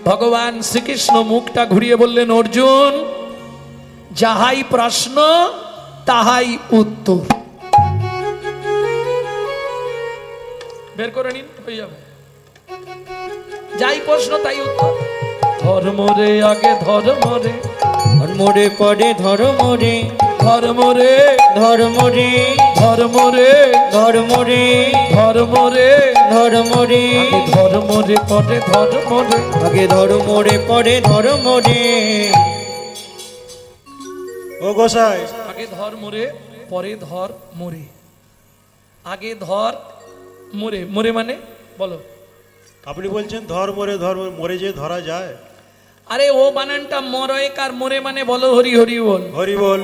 ভগবান শ্রীকৃষ্ণ মুখটা ঘুরিয়ে বললেন, অর্জুন, যাহাই প্রশ্ন তাহাই উত্তর। বের করে নিন, হয়ে যাবে। যাই প্রশ্ন তাই উত্তর। ধর্ম রে আগে ধর্ম রে, ধর্ম রে পরে ধর্ম রে, ধর্ম রে ধর্ম রে, ধর্ম রে ধর্ম রে, ধর্ম রে ধর্ম রে, আগে ধর্ম রে পরে ধর্ম রে, আগে ধর্ম রে পরে ধর্ম রে। ও গোসাই, আগে ধর্ম রে পরে ধর মরে। আগে ধর মরে, মরে মানে বলো। আপনি বলছেন ধর্ম রে, ধর্ম মরে যে ধরা যায়। আরে ও বানানটা মরয়কার মোরে মানে বলো হরি হরি বল, হরি বল।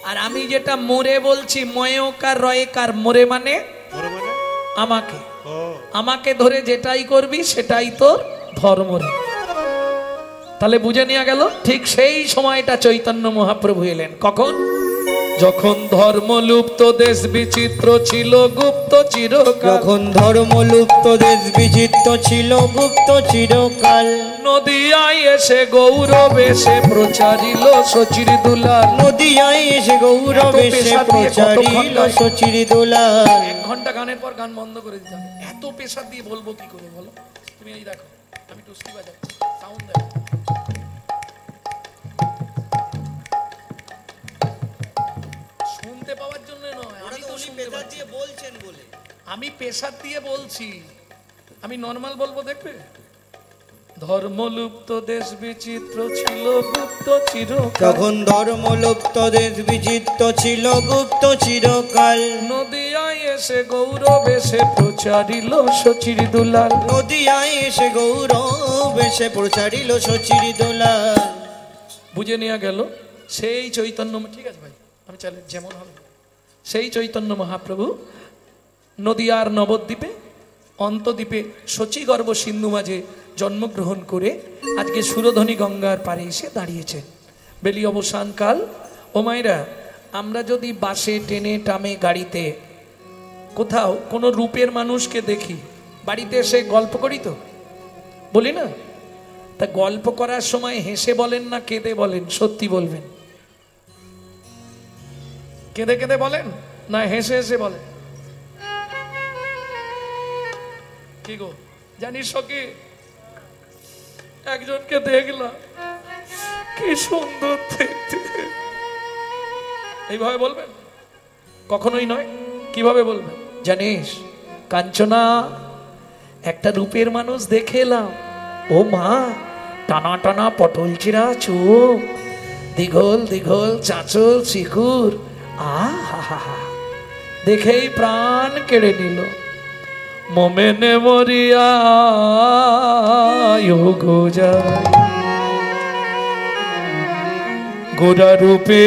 আর আমি যেটা মোরে বলছি ময়কার রয়কার মোরে মানে মরে মানে আমাকে, ও আমাকে ধরে যেটাই করবি সেটাই তোর ধর্ম রে। তাহলে বুঝে নিয়ে গেল। ঠিক সেই সময়টা চৈতন্য মহাপ্রভু এলেন। কখন? যখন ধর্ম লুপ্ত দেশ বিচিত্র ছিল গুপ্ত চিরকাল, যখন ধর্ম লুপ্ত দেশ বিচিত্র ছিল গুপ্ত চিরকাল, নদিয়ায় এসে গৌরব এসে প্রচারিল সচির দুলাল, নদিয়ায় এসে গৌরব এসে প্রচারিল সচির দুলাল। 1 ঘন্টা গানের পর গান বন্ধ করে দিতে হবে। এত পেশা দিয়ে বলবো কি করে বলো? তুমি এই দেখো, আমি টুস্কি বাজাচ্ছি, সাউন্ড দেখো। শুনতে পাওয়ার জন্য নয়, আমি তো শুনতে পাচ্ছি বলছেন বলে আমি পেশার দিয়ে বলছি। আমি নর্মাল বলবো, দেখবে। ধর্মলুপ্ত দেশ বিচিত্র ছিল গুপ্ত চিরকাল, তখন ধর্ম লুপ্ত দেশ বিচিত্র ছিল গুপ্ত চিরকাল, নদিয়ায় এসে গৌরব এসে প্রচারিল সচির দুলাল, নদিয়ায় এসে গৌরব এসে প্রচারিল সচির দুলাল। বুঝে নেওয়া গেল। সেই চৈতন্য, ঠিক আছে ভাই, আমি চাইলে যেমন হবে, সেই চৈতন্য মহাপ্রভু নদিয়ার নবদ্বীপে অন্তদ্বীপে শচীগর্ভ সিন্ধু মাঝে জন্মগ্রহণ করে আজকে সুরধনী গঙ্গার পাড়ে এসে দাঁড়িয়েছেন। বেলি অবসানকাল। ও মায়েরা, আমরা যদি বাসে ট্রেনে টামে গাড়িতে কোথাও কোনো রূপের মানুষকে দেখি, বাড়িতে এসে গল্প করি তো, বলি না? তা গল্প করার সময় হেসে বলেন না কেঁদে বলেন? সত্যি বলবেন। কেঁদে কেঁদে বলেন না হেসে হেসে বলেন? কি গো জানিস কি, একজনকে দেখলাম, কি সুন্দর দেখতে। এইভাবে বলবেন? কখনোই নয়। কিভাবে বলবেন জানিস কাঞ্চনা, একটা রূপের মানুষ দেখে এলাম। ও মা, টানা টানা পটল চিরা চোখ, দিঘল দিঘল চাঁচল শিকুর, আহা, দেখেই প্রাণ কেড়ে নিল। মোমেনে মরিয়া গোজা গোরা রূপে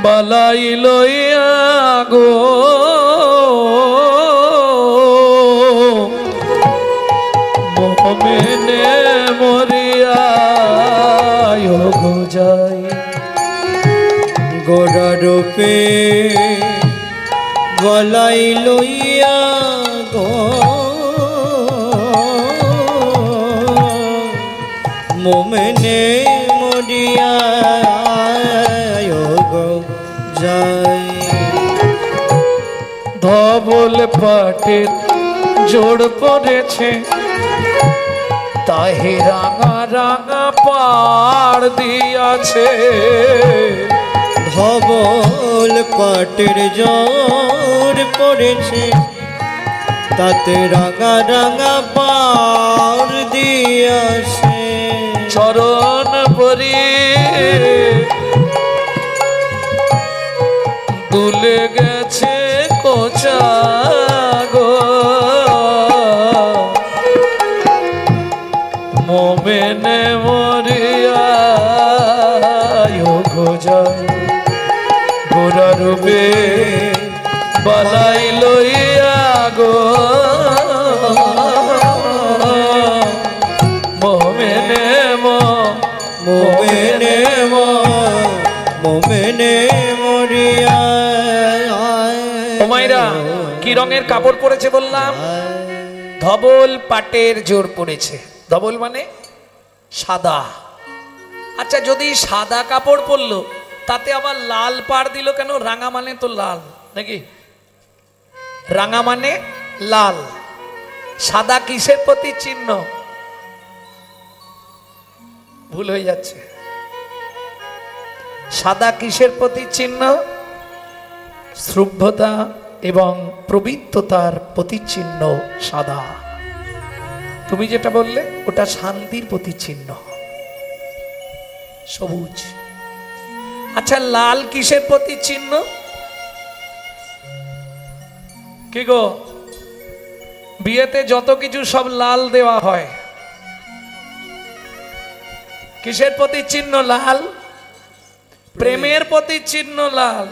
বালাই লইয়া গো, মোমেনে মরিয়া গোজাই, গোরা রূপে গলাই লইয়া গো, মোমেনে মরিয়া গো যাই। ধবল পাটের জোড় পড়েছে, তাহে রাঙা রাঙা পাড় দিয়াছে, ধবল পাটের জোড় পড়েছে, তাতে রাঙা রাঙা পাড় দিয়াছে। চরণ পরি দুলে গেছে কোচা গো, মোমেনে মরিয়া গোজা গোরা রূপে বালাই লইয়া গো, মোমেনে মোমেনে মোমেনে মরিয়া। ও মাইরা, কি রঙের কাপড় পরেছে বললাম? ধবল পাটের জোড় পড়েছে। ধবল মানে সাদা। আচ্ছা, যদি সাদা কাপড় পরলো তাতে আবার লাল পাড় দিল কেন? রাঙা মানে তো লাল নাকি? রাঙা মানে লাল। সাদা কিসের প্রতি চিহ্ন? ভুল হয়ে যাচ্ছে। সাদা কিসের প্রতি চিহ্ন? সভ্যতা এবং পবিত্রতার প্রতিচিহ্ন সাদা। তুমি যেটা বললে ওটা শান্তির প্রতিচিহ্ন, সবুজ। আচ্ছা, লাল কিসের প্রতিচিহ্ন? কি গো, বিয়েতে যত কিছু সব লাল দেওয়া হয়, কিসের প্রতিচিহ্ন? লাল। প্রেমের প্রতিচিহ্ন লাল।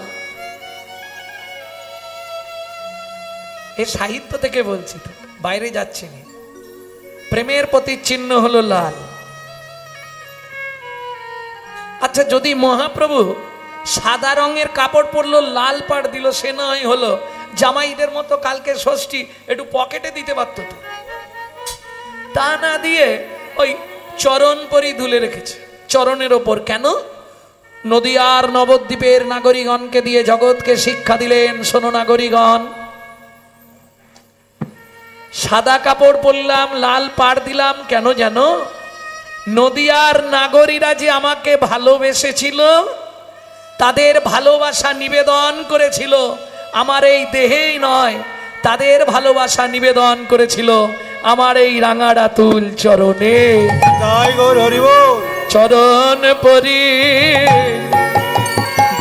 এ সাহিত্য থেকে বলছি তো, বাইরে যাচ্ছে না। প্রেমের প্রতিচিহ্ন হলো লাল। আচ্ছা, যদি মহাপ্রভু সাদা রঙের কাপড় পরলো, লাল পাড় দিল, সে নয় হলো জামাইদের মতো কালকে ষষ্ঠী একটু পকেটে দিতে পারতো তো, তা না দিয়ে ওই চরণ পরি দুলে রেখেছে চরণের ওপর। কেন? নদিয়ার নবদ্বীপের নাগরিকগণকে দিয়ে জগৎকে শিক্ষা দিলেন, শোনো নাগরিকগণ, সাদা কাপড় পরলাম, লাল পাড় দিলাম, কেন জানো? নদিয়ার নাগরীরা যে আমাকে ভালোবেসেছিল, তাদের ভালোবাসা নিবেদন করেছিল আমার এই দেহেই নয়, তাদের ভালোবাসা নিবেদন করেছিল আমার এই রাঙারাতুল চরণে। তাই গৌর হরি বল। চরণ পরি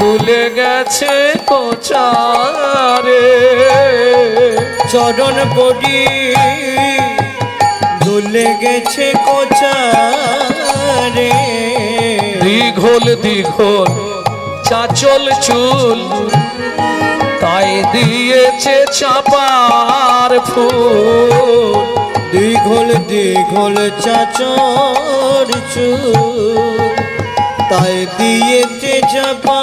দুলে গেছে কোচারে, চরণ পরি দুলে গেছে কোচারে। দীঘল দীঘল চাচল চুল, তাই দিয়েছে চাপার ফুল। দীঘল দীঘল চাচর চুল, তাই দিয়েছে চাপা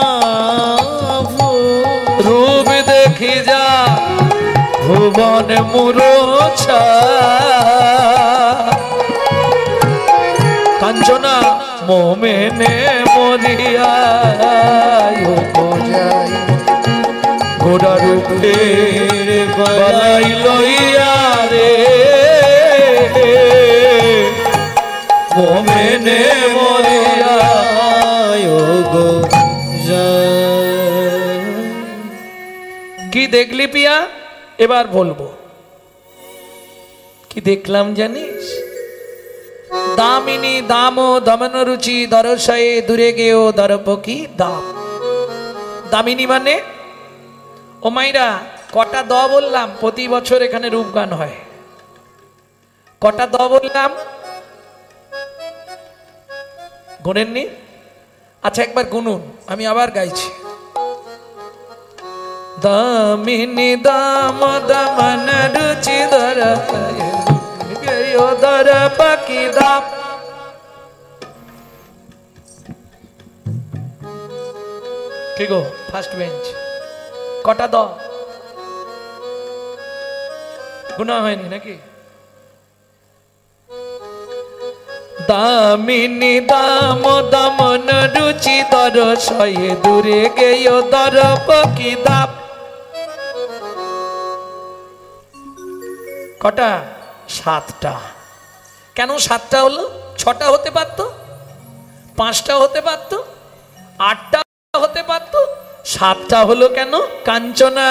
ফুল। রূপ দেখি যা ভুবন মুরছা, কাঞ্চনা মোমেনে মরিয়া গোড়া রূপে বালাই লইয়া রে, মোমেনে মরিয়া গো। কি দেখলি পিয়া? এবার বলবো কি দেখলাম জানিস? দামিনী দাম দমন রুচি দরশয়ে দূরে গেও দরপ কি দাম। দামিনী মানে ও মাইরা কটা দ বললাম? প্রতি বছর এখানে রূপগান হয়। কটা দ বললাম? গুনেননি? আচ্ছা, একবার গুনুন, আমি আবার গাইছি। দামিনী দাম দমন রুচি দরশয়ে গেও দরপ কি দাম। কি গো ফার্স্ট বেঞ্চ, কটা দ? গুণা হয়নি নাকি? দামিনী দাম দমন রুচি দরশয়ে দূরে গেও দরপ কি দাম। কটা? 7টা। কেন 7টা হলো? 6টা হতে পারত, 5টা হতে পারত, 8টা হতে পারত, 7টা হলো কেন? কাঞ্চনা।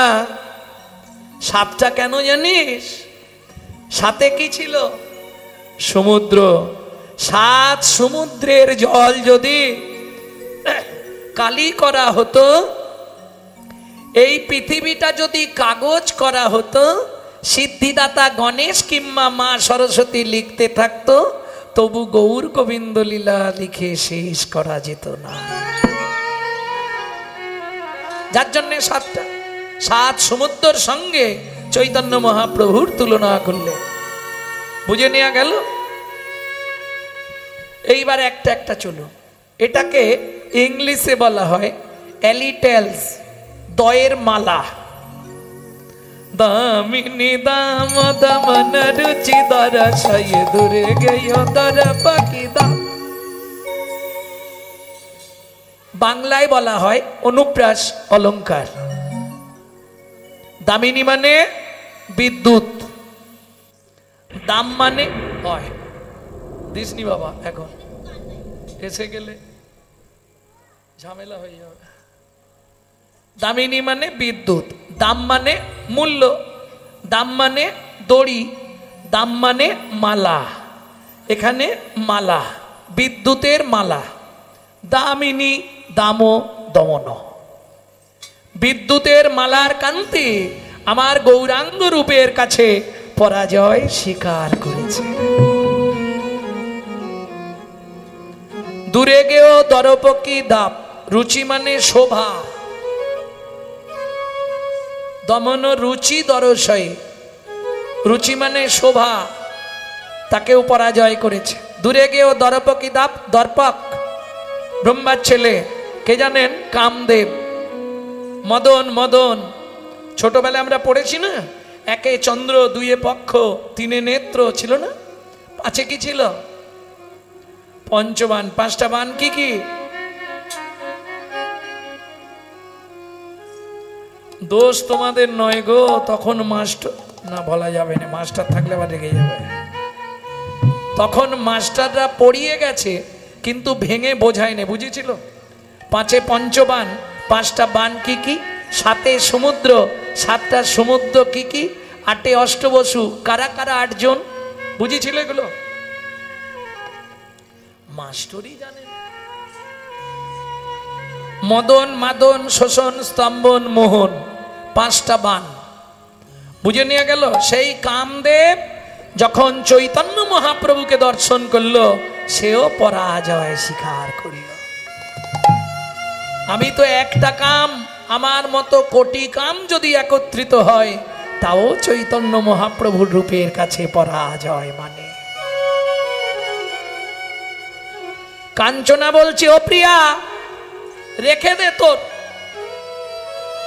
7টা কেন জানিস? সাথে কি ছিল? সমুদ্র। 7 সমুদ্রের জল যদি কালি করা হতো, এই পৃথিবীটা যদি কাগজ করা হতো, সিদ্ধিদাতা গণেশ কিংবা মা সরস্বতী লিখতে থাকতো, তবু গৌর গোবিন্দ লীলা লিখে শেষ করা যেত না। যার জন্যে 7টা। 7 সমুদ্রের সঙ্গে চৈতন্য মহাপ্রভুর তুলনা করলে বুঝে নেওয়া গেল। এইবার একটা একটা চলো। এটাকে ইংলিশে বলা হয় অ্যালিটেলস, দয়ের মালা। দামিনী দাম দমন রুচি দরশয় দূরে গেয় দর পাখি দাম। বাংলায় বলা হয় অনুপ্রাস অলংকার। দামিনী মানে বিদ্যুৎ, দাম মানে হয় দিসনি বাবা, এখন এসে গেলে ঝামেলা হয়ে যাবে। দামিনী মানে বিদ্যুৎ, দাম মানে মূল্য, দাম মানে দড়ি, দাম মানে মালা। এখানে মালা, বিদ্যুতের মালা। দামিনী দাম দমন, বিদ্যুতের মালার কান্তি আমার গৌরাঙ্গ রূপের কাছে পরাজয় স্বীকার করেছে। দূরে গেও দরপকি দাপ, রুচি মানে শোভা, দমন রুচি দরশয়, রুচি মানে শোভা, তাকেও পরাজয় করেছে। দূরে গেও দরপকি দাপ, দর্পক ব্রহ্মার ছেলে কে জানেন? কামদেব। মদন, মদন ছোটবেলায় আমরা পড়েছি না, একে চন্দ্র, দুয়ে পক্ষ, তিনে নেত্র ছিল না, পাঁচে কি ছিল? পঞ্চবান। পাঁচটা বান কি কি? দোষ তোমাদের নয় গো, তখন মাস্টার, না বলা যাবে না, মাস্টার থাকলে আবার রেগে যাবে। তখন মাস্টাররা পড়িয়ে গেছে কিন্তু ভেঙে বোঝায় না, বুঝেছিল? পাঁচে পঞ্চবান, পাঁচটা বান কি কি? সাতে সমুদ্র, সাতটা সমুদ্র কি কি? আটে অষ্টবসু, কারা কারা? 8 জন। বুঝেছিল এগুলো? মাস্টারই জানেন। মদন, মাদন, শোষণ, স্তম্ভন, মোহন, 5টা বান বুঝে নিয়ে গেল। সেই কামদেব যখন চৈতন্য মহাপ্রভুকে দর্শন করল, সেও পরাজয় স্বীকার করিল। আমি তো একটা কাম, আমার মতো কোটি কাম যদি একত্রিত হয়, তাও চৈতন্য মহাপ্রভুর রূপের কাছে পরাজয় মানে। কাঞ্চনা বলছে, ও প্রিয়া রেখে দে তোর,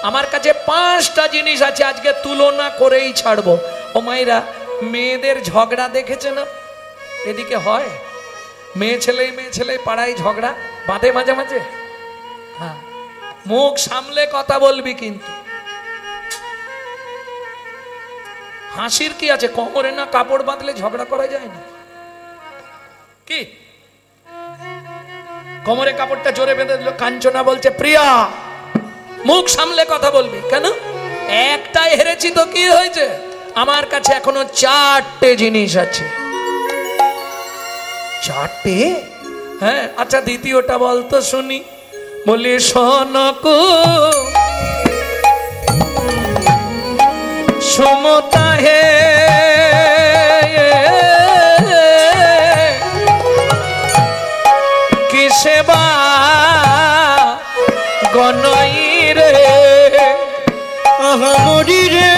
আমার কাছে 5টা জিনিস আছে, আজকে তুলনা করেই ছাড়বো। ও মায়েরা, মেয়েদের ঝগড়া দেখেছে না? এদিকে হয় মেয়ে ছেলে পাড়ায় ঝগড়া বাঁধে মাঝে মাঝে। হ্যাঁ, মুখ সামলে কথা বলবি, কিন্তু হাসির কি আছে? কোমরে না কাপড় বাঁধলে ঝগড়া করা যায় না কি? কোমরে কাপড়টা জোরে বেঁধে দিল। কাঞ্চনা বলছে, প্রিয়া মুখ সামলে কথা বলবি। কেন? একটাই হেরেছি তো কি হয়েছে? আমার কাছে এখনো 4টে জিনিস আছে। 4টে? হ্যাঁ, আচ্ছা দ্বিতীয়টা বলতো শুনি। বলি, শোনকো সমতা হে কি সেবা গনই রে আহামরি রে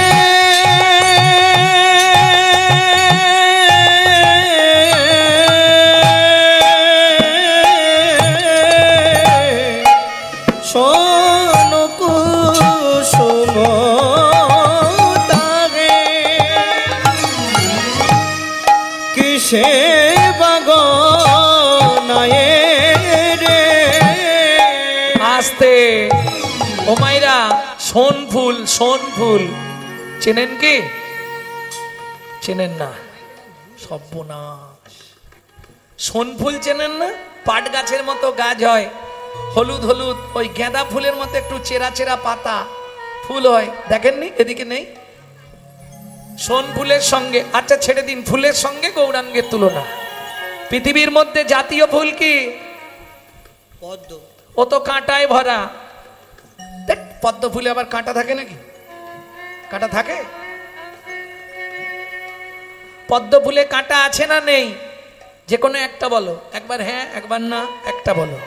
আস্তে। ও মাইরা, সোনফুল, সোনফুল চেনেন কি? চেনেন না? সর্বনাশ। সোনফুল চেনেন না? পাট গাছের মতো গাছ হয়, হলুদ হলুদ, ওই গাঁদা ফুলের মতো একটু চেরা চেরা পাতা, ফুল হয়, দেখেননি? এদিকে নেই? সোনফুলের সঙ্গে, আচ্ছা ছেড়ে দিন, ফুলের সঙ্গে গৌরাঙ্গের তুলনা। পৃথিবীর মধ্যে জাতীয় ফুল কি? পদ্ম। ও তো কাঁটায় ভরা। দেখ, পদ্ম ফুলে আবার কাঁটা থাকে নাকি? কাঁটা থাকে? পদ্ম ফুলে কাঁটা আছে না নেই? যে কোনো একটা বলো, একবার হ্যাঁ একবার না, একটা বলো।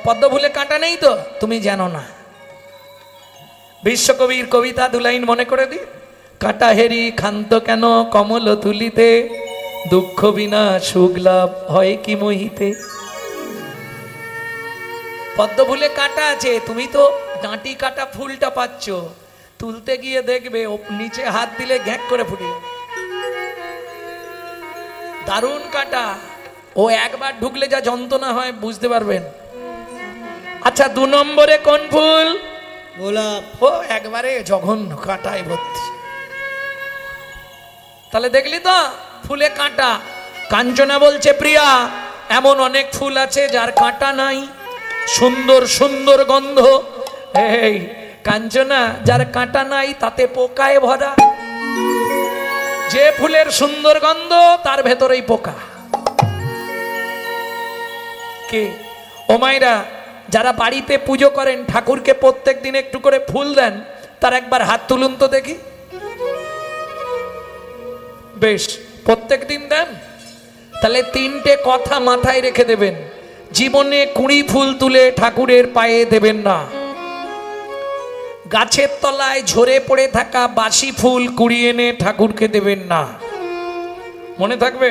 পদ্ম ফুলে কাঁটা নেই তো? তুমি জানো না। বিশ্বকবির কবিতা 2 লাইন মনে করে দি। কাঁটা হেরি খান্ত কেন কমল তুলিতে, দুঃখ বিনা সুখ লাভ হয় কি মহিতে। পদ্ম ফুলে কাঁটা আছে, তুমি তো ডাঁটি কাটা ফুলটা পাচ্ছ, তুলতে গিয়ে দেখবে ও নিচে হাত দিলে গ্যাক করে ফুটে যাবে। দারুণ কাঁটা, ও একবার ঢুকলে যা যন্ত্রণা হয় বুঝতে পারবেন। আচ্ছা 2 নম্বরে কোন ফুল? গোলাপ। ও একবারে জঘন্য, কাঁটায় ভর্তি। তাহলে দেখলি তো ফুলে কাঁটা। কাঞ্চনা বলছে প্রিয়া এমন অনেক ফুল আছে যার কাঁটা নাই, সুন্দর সুন্দর গন্ধ। এই কাঞ্চনা যার কাঁটা নাই তাতে পোকায় ভরা। যে ফুলের সুন্দর গন্ধ তার ভেতরেই পোকা। কে ও মাইরা যারা বাড়িতে পুজো করেন, ঠাকুরকে প্রত্যেক দিন একটু করে ফুল দেন, তার একবার হাত তুলুন তো দেখি। বেশ, প্রত্যেক দিন দেন? তাহলে 3টে কথা মাথায় রেখে দেবেন। জীবনে 20 ফুল তুলে ঠাকুরের পায়ে দেবেন না। গাছের তলায় ঝরে পড়ে থাকা বাসি ফুল কুড়িয়ে এনে ঠাকুরকে দেবেন না, মনে থাকবে।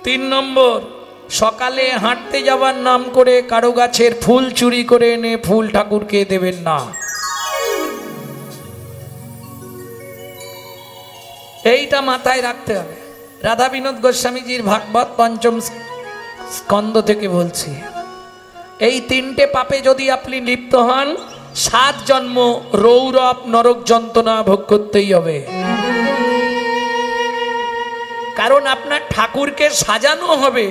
3 নম্বর, সকালে হাঁটতে যাবার নাম করে কারো গাছের ফুল চুরি করে এনে ফুল ঠাকুরকে দেবেন না। এইটা মাথায় রাখতে হবে। রাধা বিনোদ গোস্বামীজির ভাগবত 5ম স্কন্ধ থেকে বলছি, এই 3টে পাপে যদি আপনি লিপ্ত হন, 7 জন্ম রৌরব নরক যন্ত্রণা ভোগ করতেই হবে। কারণ আপনার ঠাকুরকে সাজানো হবে,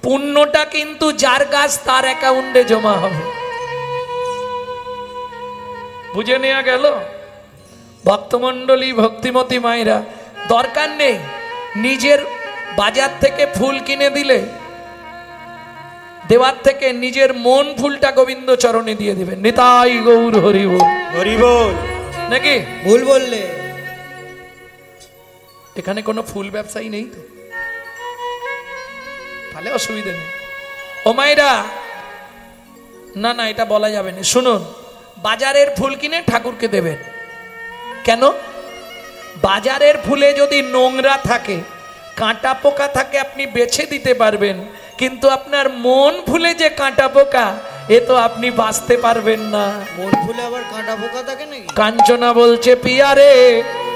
পুণ্যটা কিন্তু যার গাছ তার অ্যাকাউন্টে জমা হবে। বুঝে নেওয়া গেল? ভক্তমণ্ডলী, ভক্তিমতী মায়েরা, দরকার নেই নিজের বাজার থেকে ফুল কিনে দিলে, দেওয়ার থেকে নিজের মন ফুলটা গোবিন্দ চরণে দিয়ে দিবেন। নিতাই গৌর হরি বল। হরি বল। নাকি ভুল বললে? এখানে কোনো ফুল ব্যবসায়ী নেই তো, তাহলে অসুবিধা নেই। ও মায়েরা, না না এটা বলা যাবে না। শুনুন, বাজারের ফুল কিনে ঠাকুরকে দেবেন কেন? বাজারের ফুলে যদি নোংরা থাকে, কাঁটা পোকা থাকে, আপনি বেছে দিতে পারবেন, কিন্তু আপনার মন ফুলে যে কাঁটা পোকা, এ তো আপনি বাঁচতে পারবেন না। মন ফুলে আবার কাঁটা পোকা থাকে নাকি? কাঞ্চনা বলছে পিয়া রে,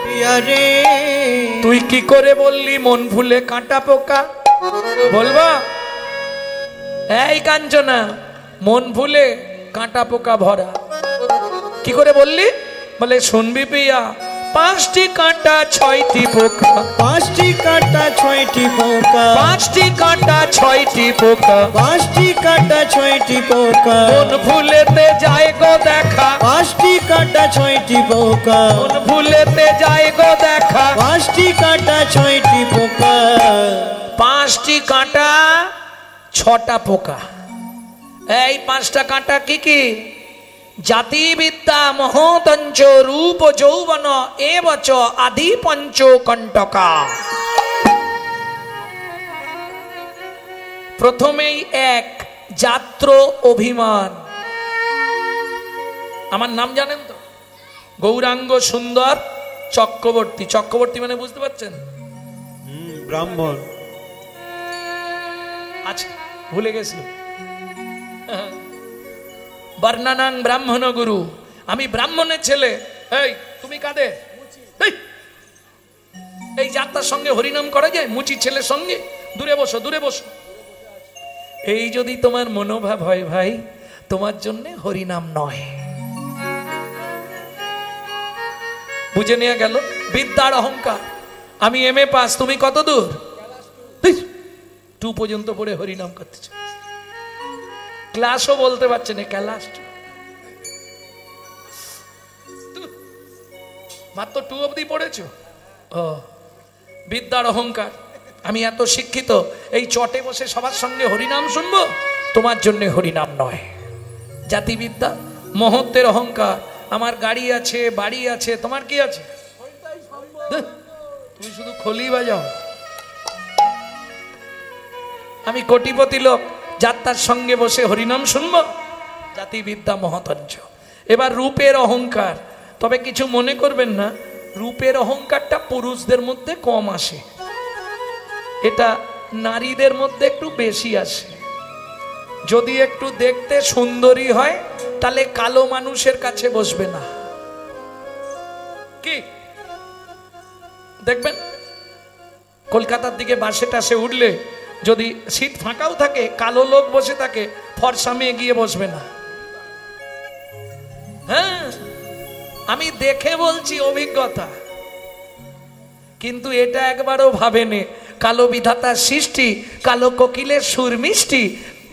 পিয়া রে, তুই কি করে বললি মন ফুলে কাঁটা পোকা? বলবা? এই কাঞ্চনা, মন ফুলে কাঁটা পোকা ভরা, কি করে বললি? বলে শুনবি পিয়া, 5টি কাঁটা 6টি পোকা, 5টি কাঁটা 6টি পোকা, 5টি কাঁটা 6টি পোকা, 5টি কাঁটা 6টি পোকা, মন ফুলেতে যায় গো দেখা, 5টি কাঁটা 6টি পোকা, মন ফুলেতে যায় গো দেখা, 5টি কাঁটা 6টি পোকা, 5টি কাঁটা 6টা পোকা। এই 5টা কাঁটা কি কি? জাতি বিদ্যা মহোতঞ্চ রূপ যৌবন এবচ আদি পঞ্চ কণ্টকা। প্রথমেই 1 যাত্র অভিমান। আমার নাম জানেন তো? গৌরাঙ্গ সুন্দর চক্রবর্তী। চক্রবর্তী মানে বুঝতে পারছেন? ব্রাহ্মণ। আচ্ছা, ভুলে গেছিল। বর্ণানাং ব্রাহ্মণ গুরু, আমি ব্রাহ্মণের ছেলে। এই তুমি কাদের? এই যাত্রার সঙ্গে হরিনাম করা যায়? মুচি ছেলের সঙ্গে? দূরে বসো, দূরে বসো। এই যদি তোমার মনোভাব হয় ভাই, তোমার জন্য হরিনাম নয়। বুঝে নেওয়া গেল? বিদ্যার অহংকার। আমি MA পাস, তুমি কত দূর? 2 পর্যন্ত পড়ে হরিনাম করতে চাও, ক্লাসও বলতে পারছে না। ক্লাস মাত্র 2 অবধি পড়েছো? ও, বিদ্যার অহংকার। আমি এত শিক্ষিত, এই চটে বসে সবার সঙ্গে হরিনাম শুনবো, তোমার জন্য হরিনাম নয়। জাতিবিদ্যা, মহত্বের অহংকার। আমার গাড়ি আছে, বাড়ি আছে, তোমার কি আছে? তুমি শুধু খলি বাজাও। আমি কোটিপতি লোক, যাত্রার সঙ্গে বসে হরিনাম শুনবো? জাতিবিদ্যা মহতঞ্চ। এবার রূপের অহংকার। তবে কিছু মনে করবেন না, রূপের অহংকারটা পুরুষদের মধ্যে কম আসে, এটা নারীদের মধ্যে একটু বেশি আসে। যদি একটু দেখতে সুন্দরী হয়, তাহলে কালো মানুষের কাছে বসবে না। কি দেখবেন কলকাতার দিকে বাসে টাসে উঠলে যদি সিট ফাঁকাও থাকে, কালো লোক বসে থাকে, ফর্সা মেয়ে গিয়ে বসবে না। হ্যাঁ, আমি দেখে বলছি, অভিজ্ঞতা। কিন্তু এটা একবারও ভাবেনি কালো বিধাতার সৃষ্টি, কালো কোকিলের সুর মিষ্টি,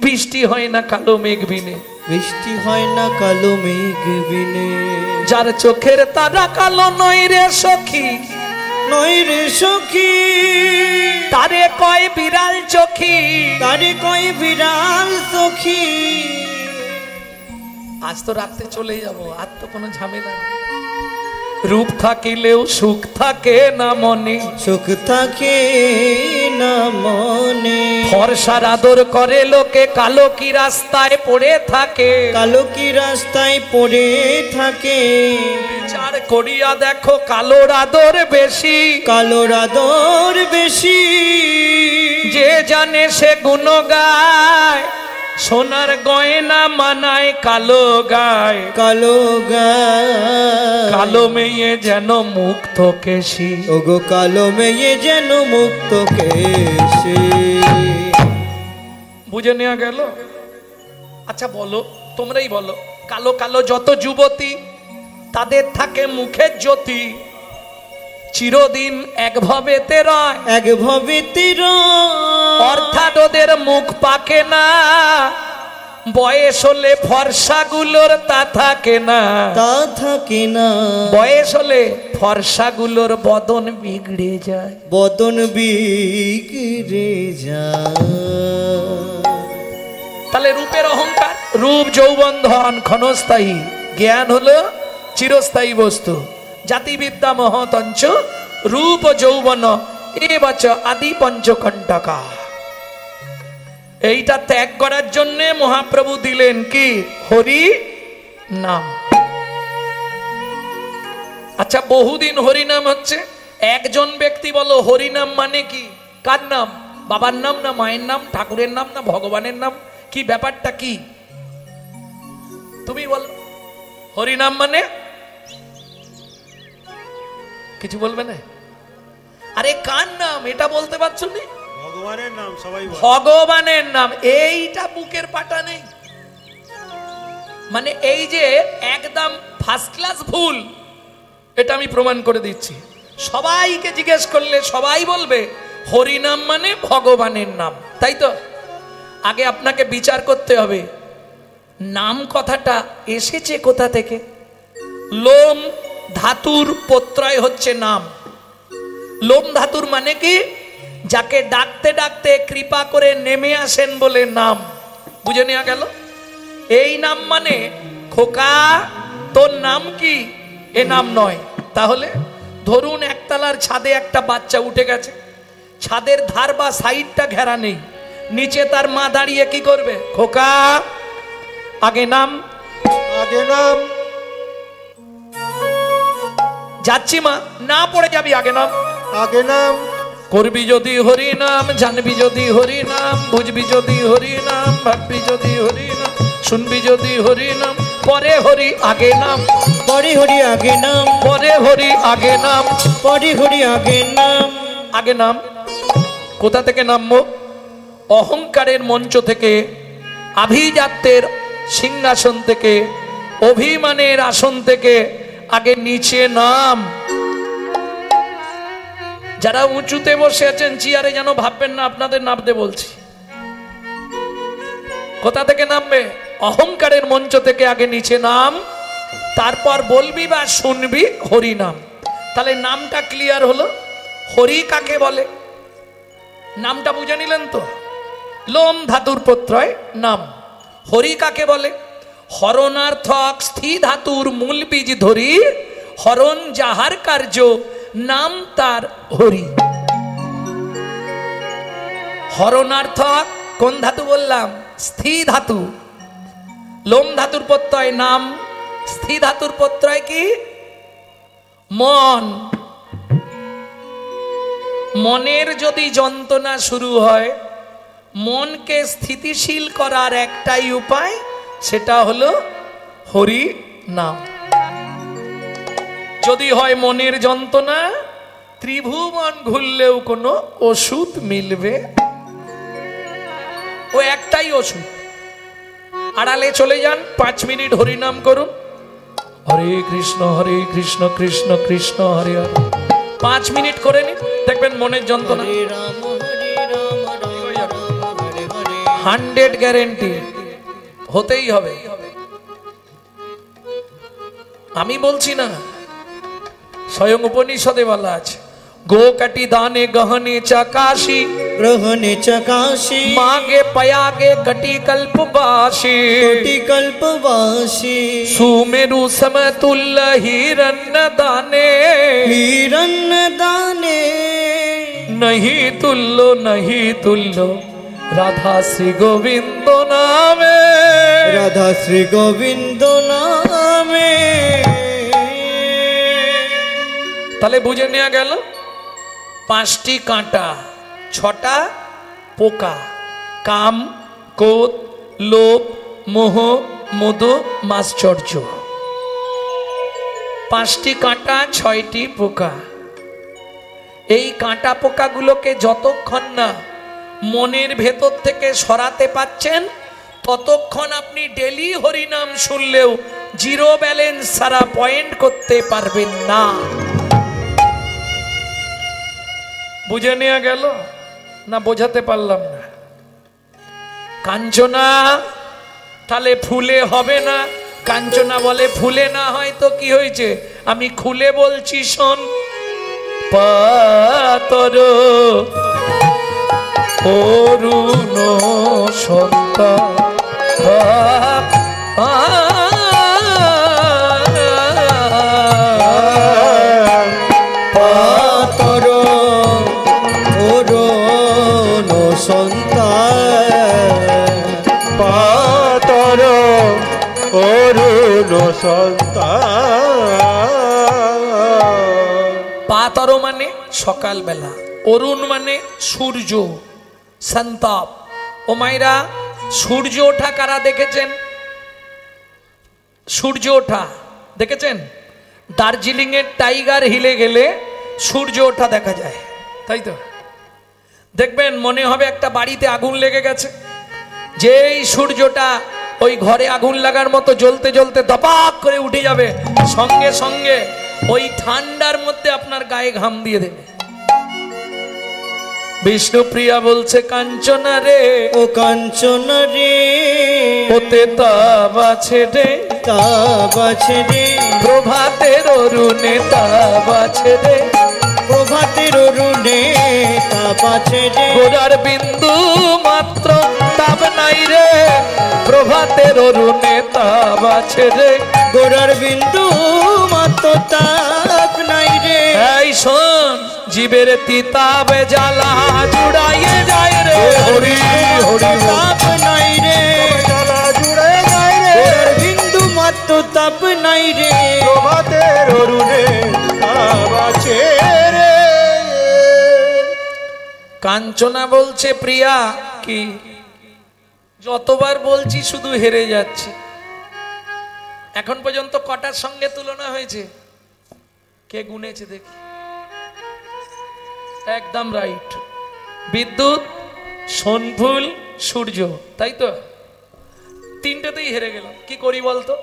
বৃষ্টি হয় না কালো মেঘ বিনে, বৃষ্টি হয় না কালো মেঘ বিনে। যার চোখের তারা কালো নয় রে সখী, নয় রে সখী, তারে কয় বিড়াল চোখী, তারে কয় বিড়াল সখী। আজ তো রাতে চলে যাব, আর তো কোনো ঝামেলা নেই। রূপ থাকিলেও সুখ থাকে না মনে, সুখ থাকে না মনে। ফর্সার আদর করে লোকে, কালো কি রাস্তায় পড়ে থাকে, কালো কি রাস্তায় পড়ে থাকে। বিচার করিয়া দেখো কালোর আদর বেশি, কালোর আদর বেশি। যে জানে সে গুণ গায়, সোনার গয়না মানায় কালো গায়, কালো গায়। কালো মেয়ে যেন মুক্ত কেশি, ওগো কালো মেয়ে যেন মুক্ত কেশে। বুঝে নেওয়া গেল? আচ্ছা বলো, তোমরাই বলো, কালো কালো যত যুবতী, তাদের থাকে মুখের জ্যোতি, চিরদিন এক ভবেতে রয়, এক ভবেতের অর্থাৎ ওদের মুখ পাকে না, বয়স হলে ফর্সাগুলোর তা থাকে না, তা থাকে না। বয়স হলে ফর্সাগুলোর বদন বিগড়ে যায়, বদন বিগড়ে যায়। তাহলে রূপের অহংকার, রূপ যৌবন ধন ক্ষণস্থায়ী, জ্ঞান হলো চিরস্থায়ী বস্তু। জাতিবিদ্যা মহতঞ্চ রূপ যৌবন এবচ আদি পঞ্চকণ্টকা। এইটা ত্যাগ করার জন্য মহাপ্রভু দিলেন কি? হরি নাম। আচ্ছা, বহুদিন হরি নাম হচ্ছে। একজন ব্যক্তি বলো হরি নাম মানে কি? কার নাম? বাবার নাম না মায়ের নাম, ঠাকুরের নাম না ভগবানের নাম? কি ব্যাপারটা কি তুমি বল? হরি নাম মানে কিছু বলবে না? আরে কার নাম এটা বলতে পারছো না? ভগবানের নাম সবাই বলে। ভগবানের নাম। এইটা বুকের পাটা নেই, মানে এই যে একদম ফার্স্ট ক্লাস ভুল, এটা আমি প্রমাণ করে দিচ্ছি। সবাইকে জিজ্ঞেস করলে সবাই বলবে হরি নাম মানে ভগবানের নাম, তাই তো? আগে আপনাকে বিচার করতে হবে নাম কথাটা এসেছে কোথা থেকে। লোম ধাতুর প্রত্যয় হচ্ছে নাম। লোম ধাতুর মানে কি? যাকে ডাকতে ডাকতে কৃপা করে নেমে আসেন বলে নাম। বুঝে নেওয়া গেল? এই নাম মানে খোকা তোর নাম কি, এ নাম নয়। তাহলে ধরুন একতলার ছাদে একটা বাচ্চা উঠে গেছে, ছাদের ধার বা সাইডটা ঘেরা নেই, নিচে তার মা দাঁড়িয়ে কি করবে? খোকা আগে নাম, আগে নাম। যাচ্ছি মা, না পড়ে যাবি, আগে নাম, আগে নাম। করবি যদি হরি নাম, জানবি যদি হরি নাম, বুঝবি যদি হরি নাম, ভাববি যদি হরি নাম, শুনবি যদি হরি নাম, পরে হরি আগে নাম, পরে হরি আগে নাম, পরে হরি আগে নাম, পরে হরি আগে নাম। আগে নাম। কোথা থেকে নামবো? অহংকারের মঞ্চ থেকে, আভিজাত্যের সিংহাসন থেকে, অভিমানের আসন থেকে আগে নিচে নাম। যারা উঁচুতে বসে আছেন চেয়ারে, যেন ভাববেন না আপনাদের নামতে বলছি। কোথা থেকে নামবে? অহংকারের মঞ্চ থেকে আগে নিচে নাম, তারপর বলবি বা শুনবি হরি নাম। তাহলে নামটা ক্লিয়ার হলো। হরি কাকে বলে? নামটা বুঝে নিলেন তো? লোম ধাতুর প্রত্যয় নাম। হরি কাকে বলে? হরণার্থক স্থি ধাতুর মূল বীজ ধরি, হরণ যাহার কার্য নাম তার হরি। হরণার্থক কোন ধাতু বললাম? স্থি ধাতু। লোম ধাতুর প্রত্যয় নাম, স্থি ধাতুর প্রত্যয় কি? মন। মনের যদি যন্ত্রণা শুরু হয়, মনকে স্থিতিশীল করার একটাই উপায়, সেটা হলো হরি নাম। যদি হয় মনের যন্ত্রণা, ত্রিভুবন ঘুরলেও কোনো ওষুধ মিলবে। ও একটাই ওষুধ, আড়ালে চলে যান, 5 মিনিট হরিনাম করুন, হরে কৃষ্ণ কৃষ্ণ কৃষ্ণ হরে হরে। 5 মিনিট করে নিন, দেখবেন মনের যন্ত্রণা 100 গ্যারেন্টি হতেই হবে। আমি বলছি না, স্বয়ং উপনিষদে বলা আছে, গো কাটি দানে গহনে চাকাশি, গ্রহণে চকাশি मागे पयागे कटी कल्पवासी, कोटि कल्पवासी सुमेरु समतुल्य हिरण्य दाने, हिरण्य दाने नहीं तुल्लो राधा श्री गोविंद नामे, राधा श्री गोविंद नामे। তাহলে বুঝে নেওয়া গেল 5টি কাঁটা, 6টা পোকা, কাম, ক্রোধ, লোভ, মোহ, মদ, মাশ্চর্য। 5টি কাঁটা, 6টি পোকা। এই কাঁটা পোকাগুলোকে যতক্ষণ না মনের ভেতর থেকে সরাতে পাচ্ছেন, ততক্ষণ আপনি ডেলি হরিনাম শুনলেও জিরো ব্যালেন্স সারা পয়েন্ট করতে পারবেন না। বুঝে নেওয়া গেল না? বোঝাতে পারলাম না? কাঞ্চনা তাহলে ফুলে হবে না। কাঞ্চনা বলে ফুলে না হয় তো কি হয়েছে, আমি খুলে বলছি শোন। পাতর অরুণ সন্তান পাতর অরুণ সন্তান, পাতর অরুণ সন্তান। পাতর মানে সকালবেলা, অরুণ মানে সূর্য, সন্তাপ। ও মাইরা, সূর্য ওঠা কারা দেখেছেন? সূর্য ওঠা দেখেছেন? দার্জিলিং এর টাইগার হিলে গেলে সূর্য ওঠা দেখা যায়, তাই তো? দেখবেন মনে হবে একটা বাড়িতে আগুন লেগে গেছে, যেই সূর্যটা ওই ঘরে আগুন লাগার মতো জ্বলতে জ্বলতে দপাক করে উঠে যাবে, সঙ্গে সঙ্গে ওই ঠান্ডার মধ্যে আপনার গায়ে ঘাম দিয়ে দেবে। বিষ্ণুপ্রিয়া বলছে, কাঞ্চনা রে ও কাঞ্চনা রে ওতে তাপ আছে রে, তাপ আছে রে, প্রভাতের অরুণে তাপ আছে রে, প্রভাতের অরুণে তাপ আছে রে, গোড়ার বিন্দু মাত্র তাপ নাই রে, প্রভাতের অরুণে তাপ আছে রে, গোড়ার বিন্দু মাত্র তাপ নাই রে। এই শোন, জীবের তিতাবে জ্বালা জুড়াইয়ে যায় রে, হরি হরি তাপ নাই রে, জ্বালা জুড়ে যায় রে, গোড়ার বিন্দু মাত্র তাপ নাই রে, প্রভাতের অরুণে তাপ আছে রে। কাঞ্চনা বলছে, প্রিয়া কি যতবার বলছি শুধু হেরে যাচ্ছে। এখন পর্যন্ত কটার সঙ্গে তুলনা হয়েছে? কে গুনেছে দেখি? একদম রাইট। বিদ্যুৎ, সোনফুল, সূর্য, তাই তো? 3টেতেই হেরে গেল। কি করি বলতো?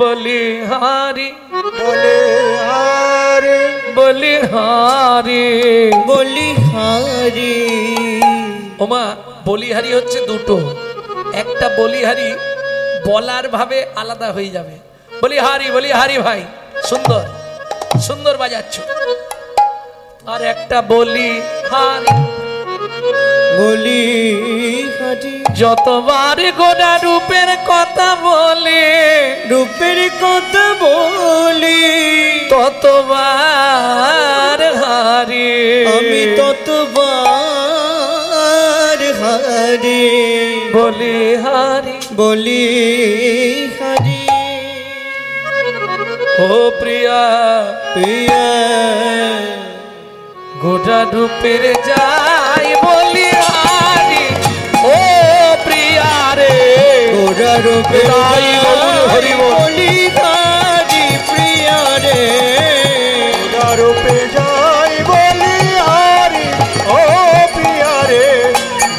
বলি হারি বলে হারে বলি হারি। বলি হারি। ওমা, বলিহারি হচ্ছে দুটো। একটা বলিহারি বলার ভাবে আলাদা হয়ে যাবে, বলিহারি ভাই, সুন্দর সুন্দর বাজাচ্ছ। আর একটা বলিহারি, বলি হারি। যতবার গোটা রূপের কথা বলে, রূপের কথা বলি, ততবার হারি আমি ততবার হারি। বলিহারি বলি হারি। ও প্রিয়া, প্রিয়া গোটা রূপের যাই বলিহারি। ও প্রিয়া রে, গোরা রূপে তাই গৌর হরি বল। বলি হারি। প্রিয়া রে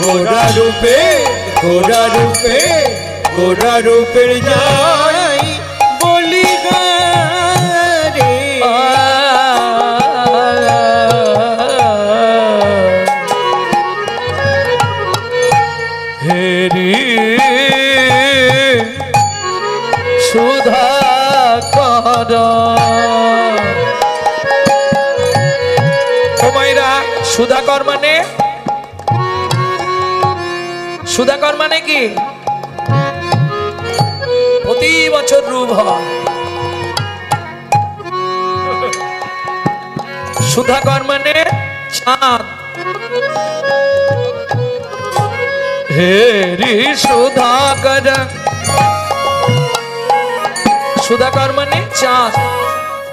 গোরা রূপে গোরা রূপে গোরা রূপের যাই বলি রে হেরি সুধা কর ওমাইরা সুধাকর মানে সুধাকর মানে কি প্রতি বছর রূপ হয় সুধাকর মানে চাঁদ হেরি সুধাকর সুধাকর মানে চাঁদ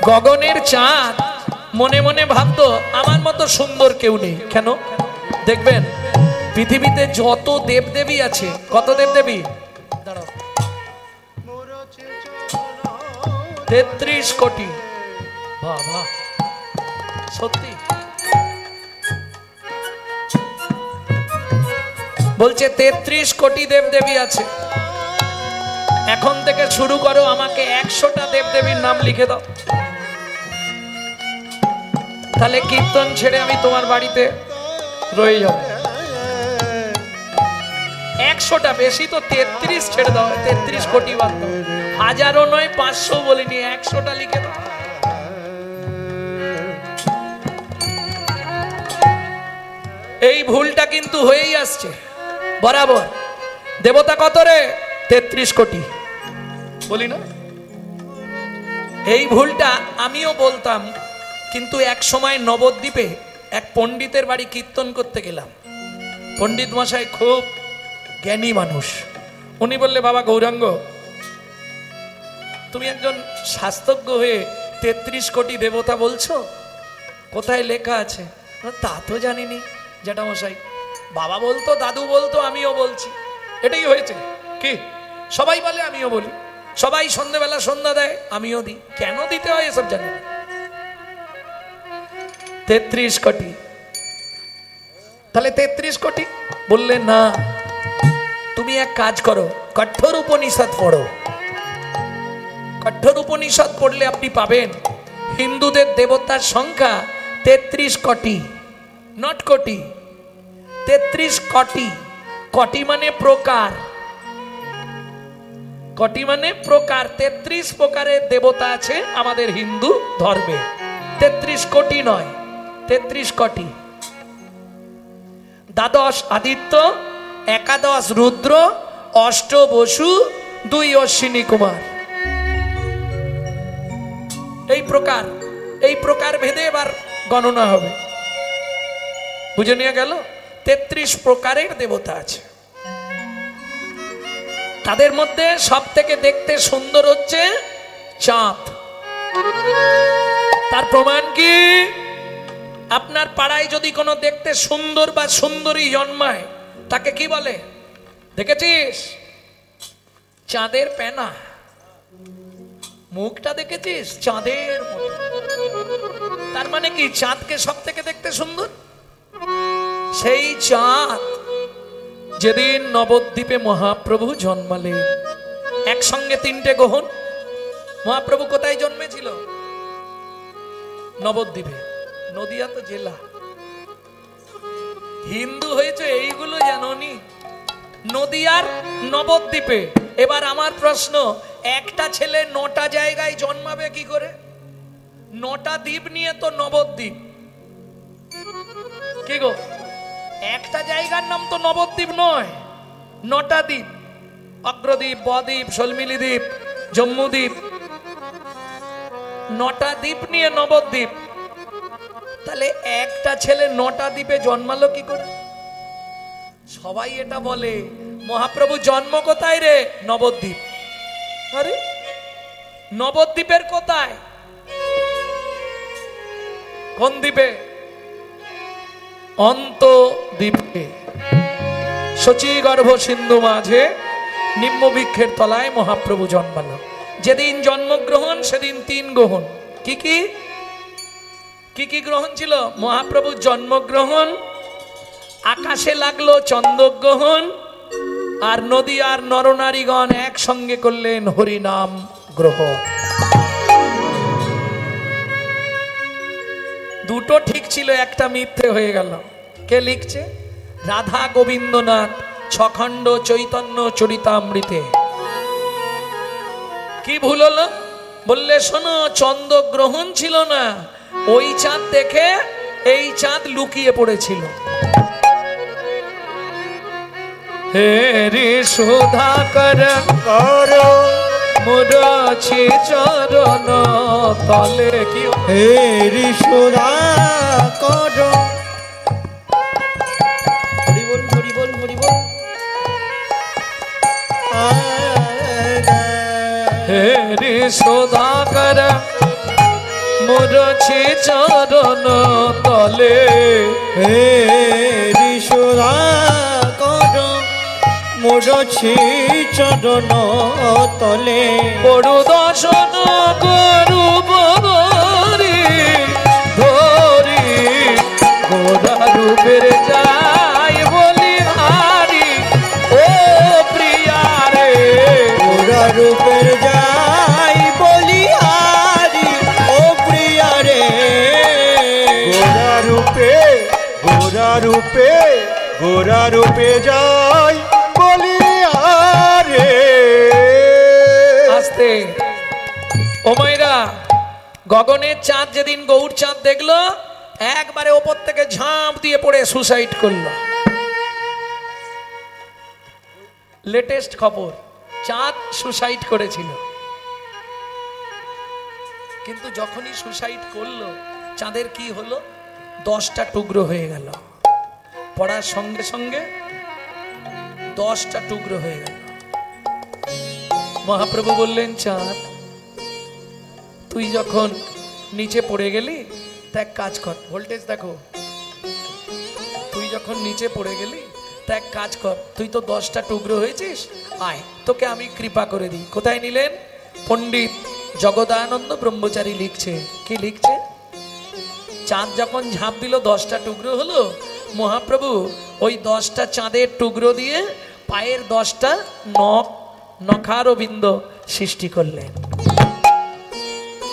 গগনের চাঁদ মনে মনে ভাবতো আমার মতো সুন্দর কেউ নেই কেন দেখবেন পৃথিবীতে যত দেবদেবী আছে কত দেবদেবী দাঁড়াও 33 কোটি বাবা সত্যি বলছে 33 কোটি দেবদেবী আছে এখন থেকে শুরু করো আমাকে 100টা দেবদেবীর নাম লিখে দাও তাহলে কীর্তন ছেড়ে আমি তোমার বাড়িতে রয়ে যাব 100টা বেশি তো 33 ছেড়ে দাও 33 কোটি বাদ দাও হাজারও নয় 500 বলিনি 100টা লিখে দাও এই ভুলটা কিন্তু হয়েই আসছে বরাবর দেবতা কত রে 33 কোটি বলি না এই ভুলটা আমিও বলতাম কিন্তু এক সময় নবদ্বীপে এক পণ্ডিতের বাড়ি কীর্তন করতে গেলাম পণ্ডিত মশাই খুব জ্ঞানী মানুষ উনি বললে বাবা গৌরাঙ্গ তুমি একজন শাস্ত্রজ্ঞ হয়ে 33 কোটি দেবতা বলছো কোথায় লেখা আছে তা তো জানিনি জ্যাঠামশাই বাবা বলতো দাদু বলতো আমিও বলছি এটাই হয়েছে কি সবাই বলে আমিও বলি সবাই সন্ধ্যাবেলা সন্ধ্যা দেয় আমিও দিই কেন দিতে হয় এসব জানি না 33 কোটি তাহলে 33 কোটি বললে না তুমি এক কাজ করো কঠোর উপনিষদ পড়ো কঠোর উপনিষদ পড়লে আপনি পাবেন হিন্দুদের দেবতার সংখ্যা 33 কোটি নট কোটি 33 কোটি কোটি মানে প্রকার কোটি মানে প্রকার 33 প্রকারের দেবতা আছে আমাদের হিন্দু ধর্মে 33 কোটি নয় 33 কোটি দ্বাদশ আদিত্য একাদশ রুদ্র অষ্ট বসু 2 অশ্বিনী কুমার এই প্রকার ভেদে এবার গণনা হবে বুঝে নিয়ে গেল 33 প্রকারের দেবতা আছে তাদের মধ্যে সব থেকে দেখতে সুন্দর হচ্ছে চাঁদ তার প্রমাণ কি আপনার পাড়ায় যদি কোনো দেখতে সুন্দর বা সুন্দরী জন্মায় তাকে কি বলে দেখেছিস চাঁদের পেনা মুখটা দেখেছিস চাঁদের মতো তার মানে কি চাঁদকে সব থেকে দেখতে সুন্দর সেই চাঁদ যেদিন নবদ্বীপে মহাপ্রভু জন্মালেন একসঙ্গে 3টে গ্রহণ মহাপ্রভু কোথায় জন্মেছিল নবদ্বীপে নদিয়া তো জেলা হিন্দু হয়েছে এইগুলো জানোনি নদিয়ার নবদ্বীপে এবার আমার প্রশ্ন একটা ছেলে 9টা জায়গায় জন্মাবে কি করে 9টা দ্বীপ নিয়ে তো নবদ্বীপ কি গো একটা জায়গার নাম তো নবদ্বীপ নয় 9টা দ্বীপ অগ্রদ্বীপ বদ্বীপ সলমিলি দ্বীপ জম্মুদ্বীপ 9টা দ্বীপ নিয়ে নবদ্বীপ তাহলে একটা ছেলে 9টা দ্বীপে জন্মালো কি করে সবাই এটা বলে মহাপ্রভু জন্ম কোথায় রে নবদ্বীপ আরে নবদ্বীপের কোথায় কোন দ্বীপে অন্তদ্বীপে শচীগর্ভ সিন্ধু মাঝে নিম্নবৃক্ষের তলায় মহাপ্রভু জন্মালো যেদিন জন্মগ্রহণ সেদিন 3 গ্রহণ কি কি গ্রহণ ছিল মহাপ্রভু জন্মগ্রহণ আকাশে লাগলো চন্দ্রগ্রহণ, আর নদী আর নরনারীগণ একসঙ্গে করলেন হরিনাম গ্রহণ। দুটো ঠিক ছিল, একটা মিথ্যে হয়ে গেল। কে লিখছে? রাধা গোবিন্দনাথ, ছখণ্ড চৈতন্য চরিতামৃতে। কি ভুল হলো? বললে শোনো, চন্দ্রগ্রহণ ছিল না, ওই চাঁদ দেখে এই চাঁদ লুকিয়ে পড়েছিল। হে রে সুধাকর করো মুরাছি চরণ তলে। কি হে ঋষুরা কর, হরি বল হরি বল হরি বল। হে রে সুধাকর মুরাছি চরণ তলে। হে ঋষুরা কর মোরছি চরণ তলে। পড়ু দর্শন করু বদরি ধরি, গোরা রূপের যাই বলি হারি। ও প্রিয়া রে গোরা রূপের যাই বলি হারি, ও প্রিয়া রে। গোরা রূপে গোরা রূপে গোরা রূপে যাই বলি আরে। আস্তে ও মাইরা, গগনের চাঁদ যেদিন গৌর চাঁদ দেখলো, একবারে ওপর থেকে ঝাঁপ দিয়ে পড়ে সুসাইড করলো। লেটেস্ট খবর, চাঁদ সুসাইড করেছিল। কিন্তু যখনই সুসাইড করলো, চাঁদের কি হলো? 10টা টুকরো হয়ে গেল। পড়ার সঙ্গে সঙ্গে 10টা টুকরো হয়ে গেল। মহাপ্রভু বললেন, চাঁদ তুই যখন নিচে পড়ে গেলি, তা এক কাজ কর। ভোল্টেজ দেখো, তুই যখন নিচে পড়ে গেলি, তা এক কাজ কর, তুই তো 10টা টুকরো হয়েছিস, আয় তোকে আমি কৃপা করে দিই। কোথায় নিলেন? পণ্ডিত জগদানন্দ ব্রহ্মচারী লিখছে। কি লিখছে? চাঁদ যখন ঝাঁপ দিল, 10টা টুকরো হলো, মহাপ্রভু ওই 10টা চাঁদের টুকরো দিয়ে পায়ের 10টা নখারবিন্দ সৃষ্টি করলেন।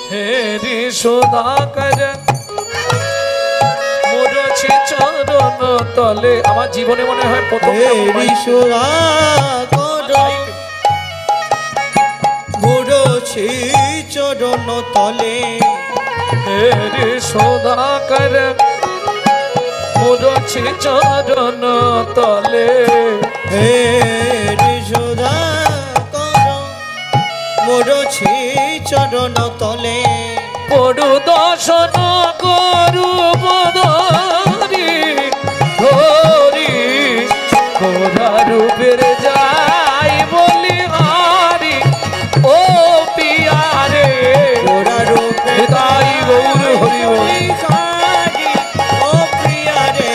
হে রে সুধাকর মুরছি চরণ তলে। আমার জীবনে মনে হয় প্রথম। হে ঋষুরা কর মোরছি চরণ তলে। হে রে সুধাকর মুরছি চরণ তলে। হে ঋষুরা কর মোরছি চরণ তলে। পড়ু দর্শন করু বদরি ধরি, গোরা রূপের যাই বলি হারি। ও পিয়া রে গোরা রূপে তাই গৌর হরি বলি হারি, ও প্রিয়া রে।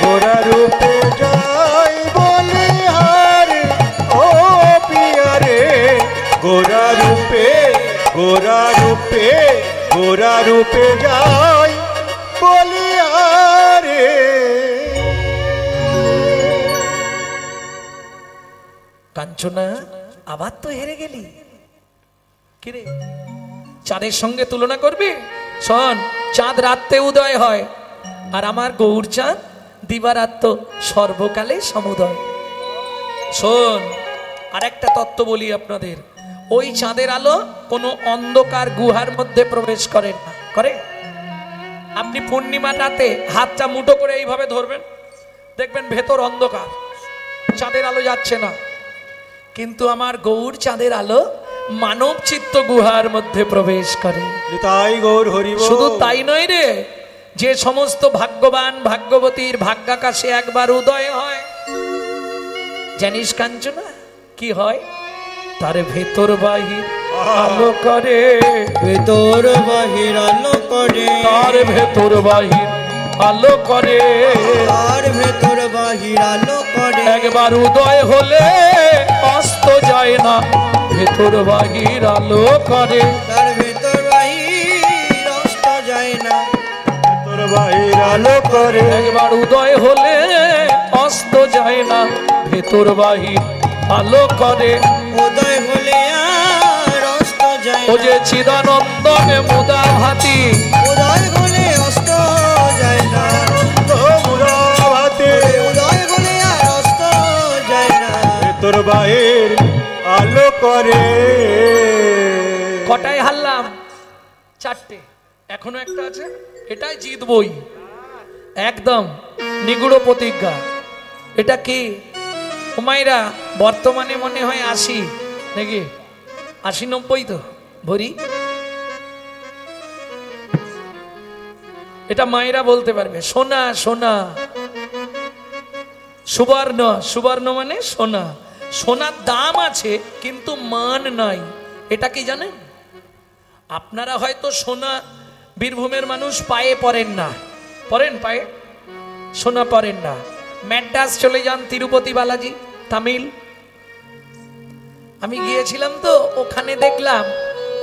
গোরা রূপে যাই বলি আরে। ও পিয়া রে গোরা রূপে গোরা রূপে গোরা রূপে যাই বলি আরে। কাঞ্চনা, আবার তো হেরে গেলি। কিরে, চাঁদের সঙ্গে তুলনা করবি? শোন, চাঁদ রাত্রে উদয় হয়, আর আমার গৌর চাঁদ দিবারাত্র সর্বকালে সমুদয়। শোন, আরেকটা তত্ত্ব বলি আপনাদের। ওই চাঁদের আলো কোনো অন্ধকার গুহার মধ্যে প্রবেশ করে না। করে? আপনি পূর্ণিমা রাতে হাতটা মুঠো করে এইভাবে ধরবেন, দেখবেন ভেতর অন্ধকার, চাঁদের আলো যাচ্ছে না। কিন্তু আমার গৌর চাঁদের আলো মানব চিত্ত গুহার মধ্যে প্রবেশ করে। তাই গৌর হরি বল। শুধু তাই নয় রে, যে সমস্ত ভাগ্যবান ভাগ্যবতীর ভাগ্যাকাশে একবার উদয় হয়, জানিস কাঞ্চনা কি হয়? তার ভেতর বাহির আলো করে। ভেতর বাহির আলো করে। তার ভেতর বাহির আলো করে। তার ভেতর বাহির আলো করে। একবার উদয় হলে অস্ত যায় না, ভেতর বাহির আলো করে। তার ভেতর বাহির অস্ত যায় না, তোর বাহির আলো করে। একবার উদয় হলে অস্ত যায় না, ভেতর বাহির আলো করে। উদয় হলে আর অস্ত যায় ও না, যে চিদানন্দনে মুদা ভাতি, উদয় হলে অস্ত যায় না, তো মুরা ভাতে উদয় হলে আর অস্ত যায় না। ভেতর বাহির আলো করে। কটায় হারলাম? 4টে, এখনো একটা আছে, এটাই জিতবই একদম, নিগুড় প্রতিজ্ঞা। এটা কি হুমায়রা? বর্তমানে মনে হয় 80 নাকি 80-90 তো ভরি। এটা মায়েরা বলতে পারবে। সোনা সোনা, সুবর্ণ, সুবর্ণ মানে সোনা। সোনার দাম আছে কিন্তু মান নাই, এটা কি জানেন? আপনারা হয়তো সোনা, বীরভূমের মানুষ পায়ে পরেন না, পরেন পায়ে? সোনা পরেন না। ম্যাড্রাস চলে যান, তিরুপতি বালাজি, তামিল। আমি গিয়েছিলাম তো, ওখানে দেখলাম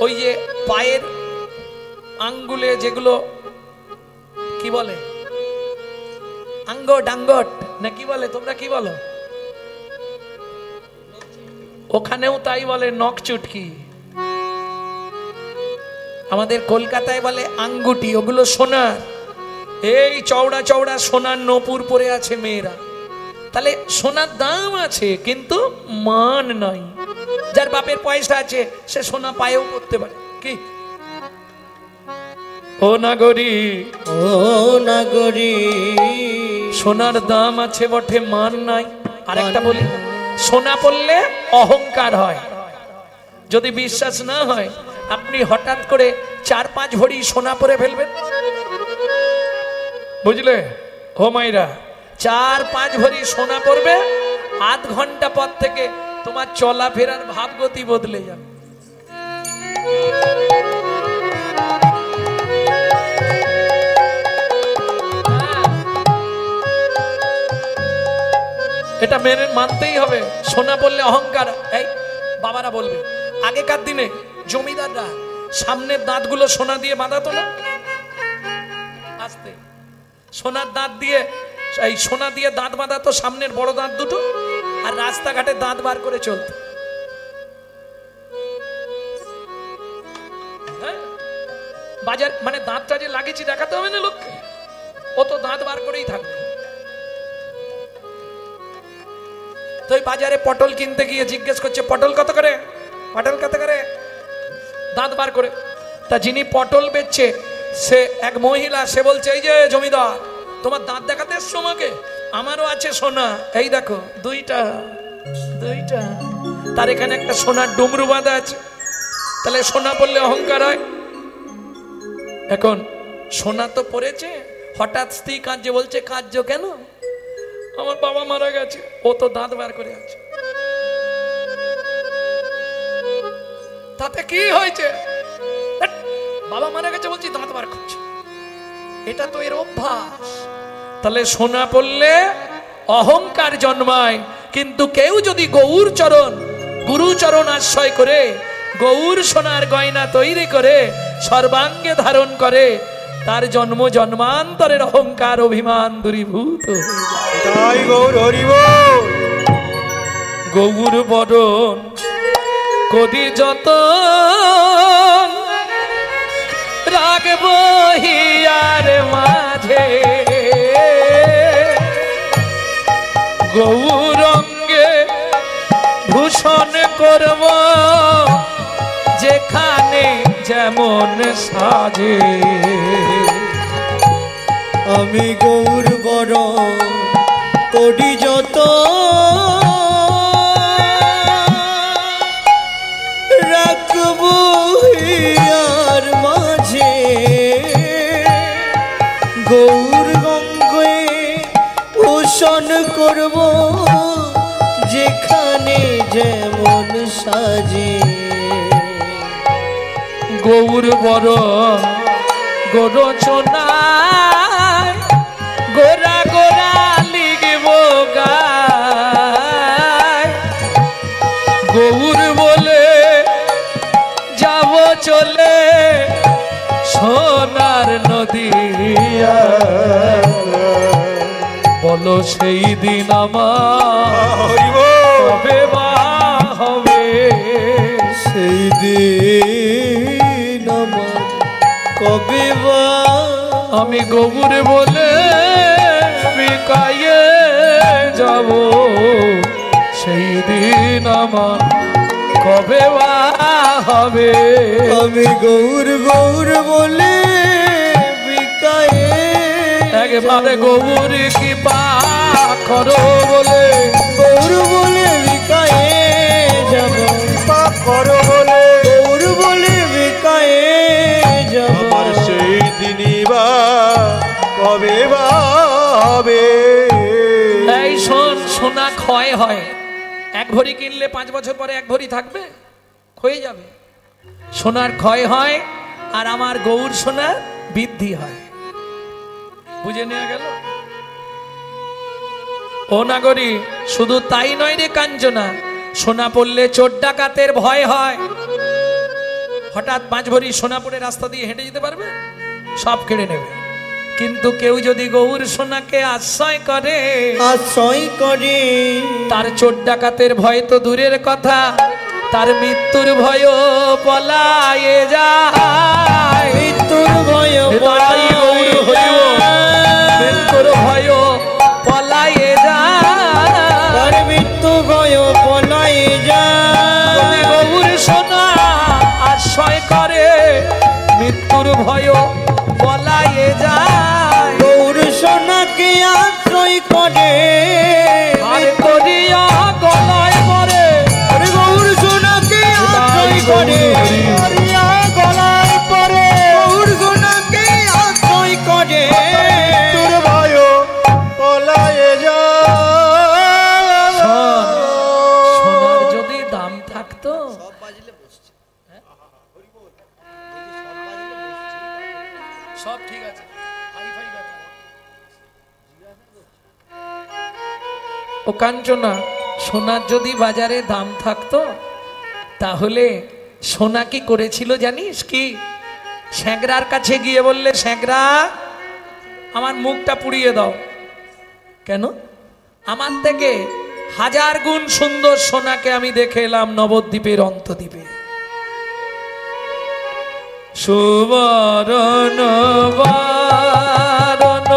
ওই যে পায়ের আঙ্গুলে যেগুলো কি বলে, আঙ্গট, আঙ্গট না কি বলে, তোমরা কি বলো? ওখানেও তাই বলে, নখ চুটকি। আমাদের কলকাতায় বলে আঙ্গুটি, ওগুলো সোনার। এই চওড়া চওড়া সোনার নপুর পরে আছে মেয়েরা। তাহলে সোনার দাম আছে কিন্তু মান নাই। যার বাপের পয়সা আছে সে সোনা পায়েও করতে পারে। কি ও নাগরী, ও নাগরী, সোনার দাম আছে বটে, মান নাই। আরেকটা বলি, সোনা পড়লে অহংকার হয়। যদি বিশ্বাস না হয়, আপনি হঠাৎ করে 4-5 ভরি সোনা পরে ফেলবেন, বুঝলে ও মাইরা? 4-5 ভরি সোনা পরবে, আধ ঘন্টা পর থেকে তোমার চলাফেরার ভাবগতি বদলে যাবে। এটা মেনে মানতেই হবে। সোনা বললে অহংকার। এই বাবারা বলবে, আগেকার দিনে জমিদাররা সামনের দাঁতগুলো সোনা দিয়ে বাঁধাতো না, আস্তে সোনার দাঁত দিয়ে, এই সোনা দিয়ে দাঁত বাঁধাতো, সামনের বড় দাঁত দুটো, আর রাস্তাঘাটে দাঁত বার করে চলত। হ্যাঁ, বাজার মানে দাঁতটা যে লাগিয়েছি দেখাতে হবে না লোককে, ও তো দাঁত বার করেই থাকবে। তো ওই বাজারে পটল কিনতে গিয়ে জিজ্ঞেস করছে, পটল কত করে, পটল কত করে, দাঁত বার করে। তা যিনি পটল বেচছে সে এক মহিলা, সে বলছে, এই যে জমিদার, তোমার দাঁত দেখাতে এসছো আমাকে? আমারও আছে সোনা, এই দেখো দুইটা দুইটা। তার এখানে একটা সোনার ডুমরু বাঁধা আছে। তাহলে সোনা পড়লে অহংকার হয়। এখন সোনা তো পড়েছে, হঠাৎ স্ত্রী কাঁদছে, বলছে কাঁদছো কেন? আমার বাবা মারা গেছে। ও তো দাঁত বার করে আছে। তাতে কি হয়েছে? বাবা মারা গেছে বলছি দাঁত বার করছে, এটা তো এর অভ্যাস। তাহলে সোনা পড়লে অহংকার জন্মায়। কিন্তু কেউ যদি গৌর চরণ, গুরু চরণ আশ্রয় করে, গৌর সোনার গয়না তৈরি করে সর্বাঙ্গে ধারণ করে, তার জন্ম জন্মান্তরের অহংকার অভিমান দূরীভূত হয়ে যায়। তাই গৌর হরি বল। গৌর বরণ কদি যত রাখব হিয়ার মাঝে, গৌরঙ্গে ভূষণ করব যেখানে যেমন সাজে। আমি গৌর বরণ করি যত রাখব হিয়ার মাঝে, গৌর গঙ্গে ভূষণ করব যেখানে যেমন সাজে। গৌর বরণ গোরচনায় গোরা গোরা লিখব গায়, গৌর বলে যাব চলে সোনার নদী করিয়া বলো সেই দিন আমার হরি বল কবে বা হবে, সেই দিন আমার কবে বা আমি গবুরে বলে বিকায়ে যাব, সেই দিন আমার কবে বা হবে। আমি গৌর গৌর বলে বিকায়ে একবারে গবুর কৃপা করো বলে, গৌর বলে বিকায়ে যাব, পাপ করো বলে গৌর বলে বিকায়ে যাব। আমার সেই দিনই বা কবে বা হবে। এই শোন, সোনা ক্ষয় হয়, এক ভরি কিনলে 5 বছর পরে এক ভরি থাকবে, ক্ষয়ে যাবে। সোনার ক্ষয় হয় আর আমার গৌর সোনার বৃদ্ধি হয়। বুঝে নেওয়া গেল? ও নাগরী, শুধু তাই নয় রে কাঞ্চনা, সোনা পড়লে চোর ডাকাতের ভয় হয়। হঠাৎ 5 ভরি সোনা পড়ে রাস্তা দিয়ে হেঁটে যেতে পারবে? সব কেড়ে নেবে। কিন্তু কেউ যদি গৌর সোনাকে আশ্রয় করে, আশ্রয় করে, তার চোর ডাকাতের ভয় তো দূরের কথা, তার মৃত্যুর ভয় পলায়ে যায়। মৃত্যুর ভয় হৃদয় গৌর হইও, মৃত্যুর ভয় পলায়ে যায়। তার মৃত্যু ভয় পলায়ে যায়। যদি গৌর সোনা আশ্রয় করে, মৃত্যুর ভয় পলায়ে যায়। গৌর সোনাকে আশ্রয় করে, আর করিয়া গলায় পরে, গৌর সোনাকে আশ্রয় করে, করিয়া গলায় পরে গৌর সোনাকে আশ্রয় করে। তোর ভয় পলায়ে যায়। সোনার যদি দাম থাকতো, সব ঠিক আছে, হাই-ফাই ব্যাপার। ও কাঞ্চনা, সোনার যদি বাজারে দাম থাকতো, তাহলে সোনা কি করেছিল জানিস? কি স্যাঁকড়ার কাছে গিয়ে বললে, স্যাঁকড়া আমার মুখটা পুড়িয়ে দাও। কেন? আমার থেকে 1000 গুণ সুন্দর সোনাকে আমি দেখে এলাম নবদ্বীপের অন্তদ্বীপে। সুবরণ বারণ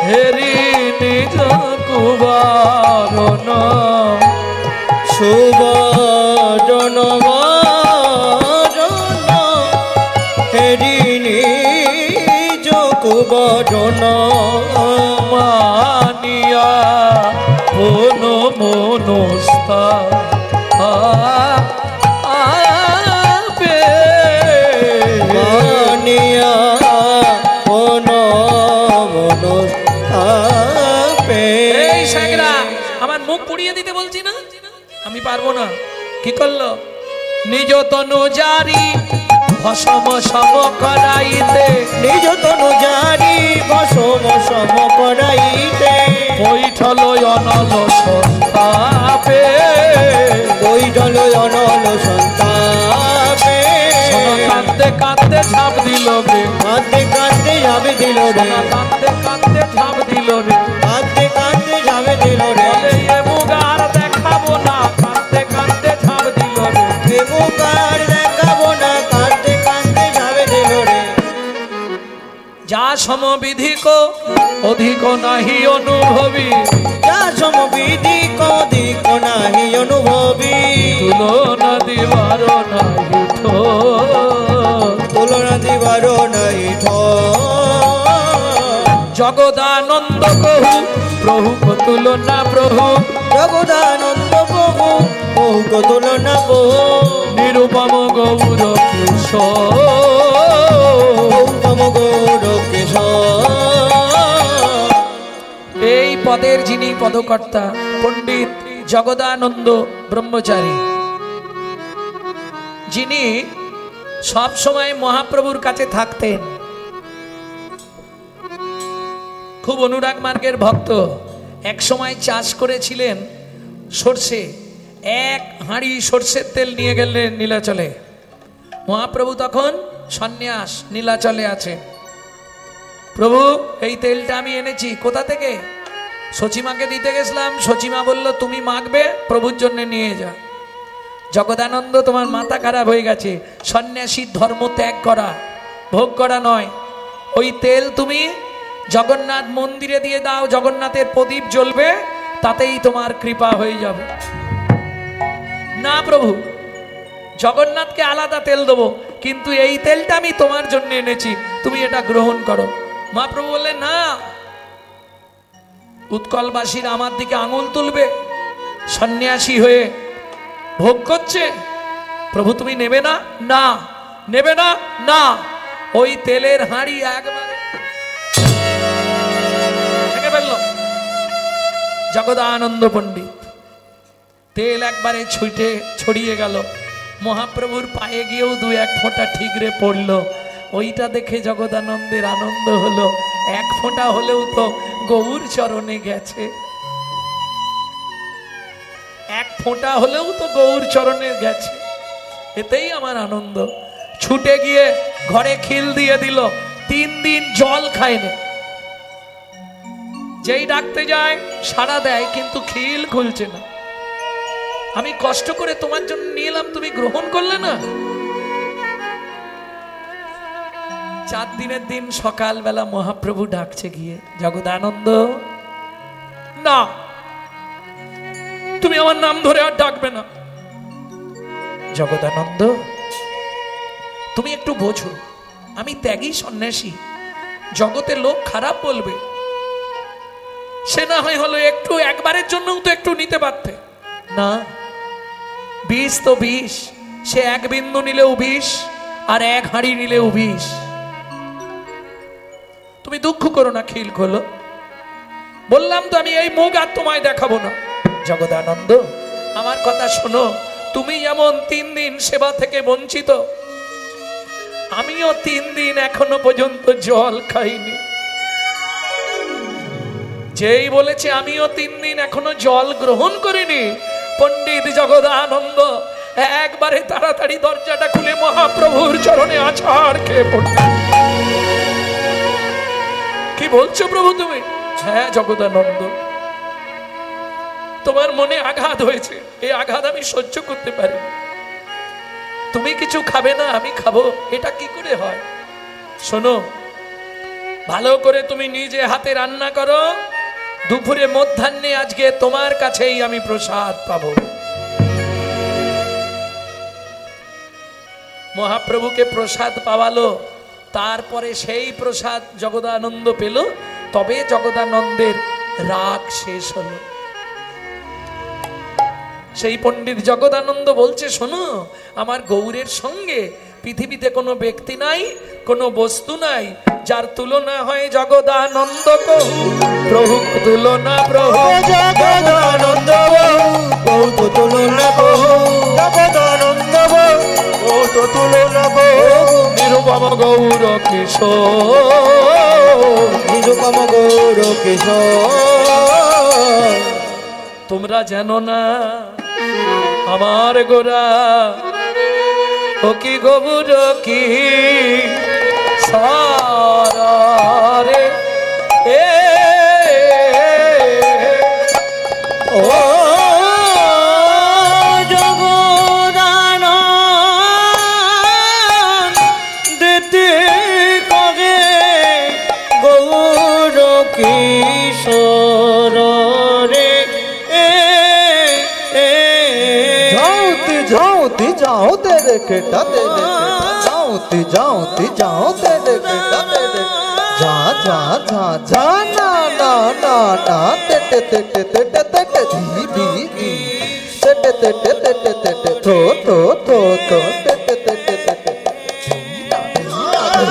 হেরি নিজ কুবারণ, সুবরণ বরণ হেরি নিজ কুবরণ, মানিয়া মন মনস্তা মানিয়া মন মন আপে। এই স্যাঁকড়া, আমার মুখ পুড়িয়ে দিতে বলছি না, আমি পারবো না। কি করলো? নিজ তনু জারি ভসম সম করাইতে, নিজ তনু জারি বসম সম করাইতে, বৈঠল অনল সন্তাপে, বৈঠল অনল সন্তাপে। কাঁদতে কাঁদতে ঝাঁপ দিল রে, কাঁদতে কাঁদতে যাবে দিল রে, কাঁদতে কাঁদতে ঝাঁপ দিল রে, কাঁদতে কাঁদতে যাবে দিল রে, বলে এ মুখ আর দেখাবো না, কাঁদতে কাঁদতে ঝাঁপ দিল রে। এ মুখ আর দেখাবো না, কাঁদতে কাঁদতে যাবে দিল রে। যা সমবিধিক অধিক নাহি অনুভবী, যা সমবিধি কদিক নাহি অনুভবী, তুলনা দিবার নাহি ঠোর। তুলনা দিবার নাই ঠোর। জগদানন্দ কহু প্রভু তুলনা প্রভু, জগদানন্দ প্রভু বহু তুলনা বহু, নিরুপম গৌর কিশোর। গৌতম গৌর কিশোর। এই পদের যিনি পদকর্তা, পণ্ডিত জগদানন্দ ব্রহ্মচারী, যিনি সব সময় মহাপ্রভুর কাছে থাকতেন, খুব অনুরাগ মার্গের ভক্ত। এক সময় চাষ করেছিলেন সর্ষে, 1 হাঁড়ি সর্ষের তেল নিয়ে গেলেন নীলাচলে। মহাপ্রভু তখন সন্ন্যাস, নীলাচলে আছে। প্রভু এই তেলটা আমি এনেছি কোথা থেকে? সচিমাকে দিতে গেছিলাম, সচিমা বলল তুমি মাখবে, প্রভুর জন্য নিয়ে যা। জগদানন্দ তোমার মাথা খারাপ হয়ে গেছে, সন্ন্যাসীর ধর্ম ত্যাগ করা, ভোগ করা নয়। ওই তেল তুমি জগন্নাথ মন্দিরে দিয়ে দাও, জগন্নাথের প্রদীপ জ্বলবে, তাতেই তোমার কৃপা হয়ে যাবে। না প্রভু, জগন্নাথকে আলাদা তেল দেবো, কিন্তু এই তেলটা আমি তোমার জন্য এনেছি, তুমি এটা গ্রহণ করো। মহাপ্রভু বললেন না, উৎকলবাসীর আমার দিকে আঙুল তুলবে, সন্ন্যাসী হয়ে ভোগ করছে, প্রভু তুমি নেবে না? না নেবে না, না। ওই তেলের হাঁড়ি একবারে ভেঙে ফেলল জগদানন্দ পণ্ডিত। তেল একবারে ছড়িয়ে গেল, মহাপ্রভুর পায়ে গিয়েও দু এক ফোঁটা ঠিকরে পড়ল। ওইটা দেখে জগদানন্দের আনন্দ হলো, এক ফোঁটা হলেও তো গৌর চরণে গেছে, এক ফোঁটা হলেও তো গৌর চরণে গেছে, এতেই আমার আনন্দ। ছুটে গিয়ে ঘরে খিল দিয়ে দিল, 3 দিন জল খায়নি। যেই ডাকতে যায় সাড়া দেয়, কিন্তু খিল খুলছে না। আমি কষ্ট করে তোমার জন্য নিয়ে এলাম, তুমি গ্রহণ করলে না। 4 দিনের দিন সকালবেলা মহাপ্রভু ডাকছে গিয়ে, জগদানন্দ না, তুমি আমার নাম ধরে আর ডাকবে না। জগদানন্দ তুমি একটু বোঝো, আমি ত্যাগী সন্ন্যাসী, জগতে লোক খারাপ বলবে, সে না হয় হলো একটু, একবারের জন্য তো একটু নিতে পারতে না। বিষ তো বিষ, সে 1 বিন্দু নিলেও বিষ, আর 1 হাঁড়ি নিলেও বিষ। তুমি দুঃখ করো না, খিল খোলো। বললাম তো আমি এই মুখ আর তোমায় দেখাবো না। জগদানন্দ আমার কথা শোনো, তুমি যেমন 3 দিন সেবা থেকে বঞ্চিত, আমিও 3 দিন এখনো পর্যন্ত জল খাইনি। যেই বলেছে আমিও 3 দিন এখনো জল গ্রহণ করিনি, পণ্ডিত জগদানন্দ একবারে তাড়াতাড়ি দরজাটা খুলে মহাপ্রভুর চরণে আছাড় খেয়ে পড়ল। কি বলছো প্রভু তুমি? হ্যাঁ জগদানন্দ, তোমার মনে আঘাত হয়েছে, এই আঘাত আমি সহ্য করতে পারি। তুমি কিছু খাবে না, আমি খাবো, এটা কি করে হয়? শোনো, ভালো করে তুমি নিজে হাতে রান্না করো, দুপুরে মধ্যাহ্নে আজকে তোমার কাছেই আমি প্রসাদ পাবো। মহাপ্রভুকে প্রসাদ পাওয়ালো, তারপরে সেই প্রসাদ জগদানন্দ পেল, তবে জগদানন্দের রাগ শেষ হলো। সেই পণ্ডিত জগদানন্দ বলছে, শোনো, আমার গৌরের সঙ্গে পৃথিবীতে কোনো ব্যক্তি নাই, কোনো বস্তু নাই, যার তুলনা হয় জগদানন্দ কহু, প্রভু তুলনা প্রভু জগদানন্দ বহু তো তুলনা বহু, জগদানন্দ বহু তো তুলনা বহু, নিরুপম গৌর কিশোর, নিরুপম গৌর কিশোর। তোমরা জানো না আমার গোরা ও কি গৌর কি সারে এ ও জগদানন্দ দিতে কগে গৌর কিশোর রে। जाऊती जाऊं तेरे केटा तेरे जाऊती जाऊती जाऊं तेरे केटा तेरे जा जा जा जा ना ना ना ना तेटे तेटे तेटे तेटे धी धी धी तेटे तेटे तेटे तेटे थो थो थो थो तेटे तेटे तेटे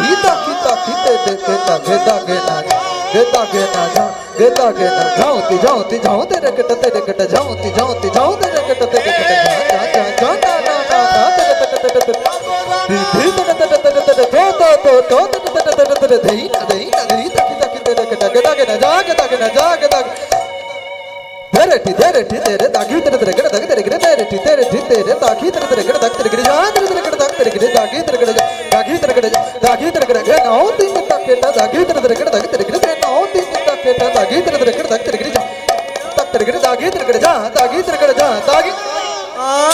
धी ताकी ताकी तेटे केटा केटा केटा केटा केटा जा केटा केटा जाऊती जाऊती जाऊं तेरे केटा जाऊती जाऊती जाऊं तेरे केटा जा जा जा जा ना ना ना ना तेरे तेटे तेटे धी धी तेटे तेटे तेटे तेटे थो थो थो थो तेटे तेटे तेटे तेटे धी ना धी ताकी ताकी तेरे केटा केटा केटा जा केटा केटा जा केटा तेरे तेरे ताकी तेरे तेरे केटा ताकी तेरे केटा तेरे ताकी तेरे तेरे केटा ताकी तेरे केटा जा तेरे तेरे केटा ताकी तेरे केटा ताकी तेरे केटा ताकी तेरे केटा ताकी तेरे केटा नाउ तीन ताकी केटा दागी तेरे तेरे के दागी तेरे के नौ तीन तक दागी तेरे तेरे के दागी तेरे के जा तक तेरे के दागी तेरे के जा दागी तेरे के जा दागी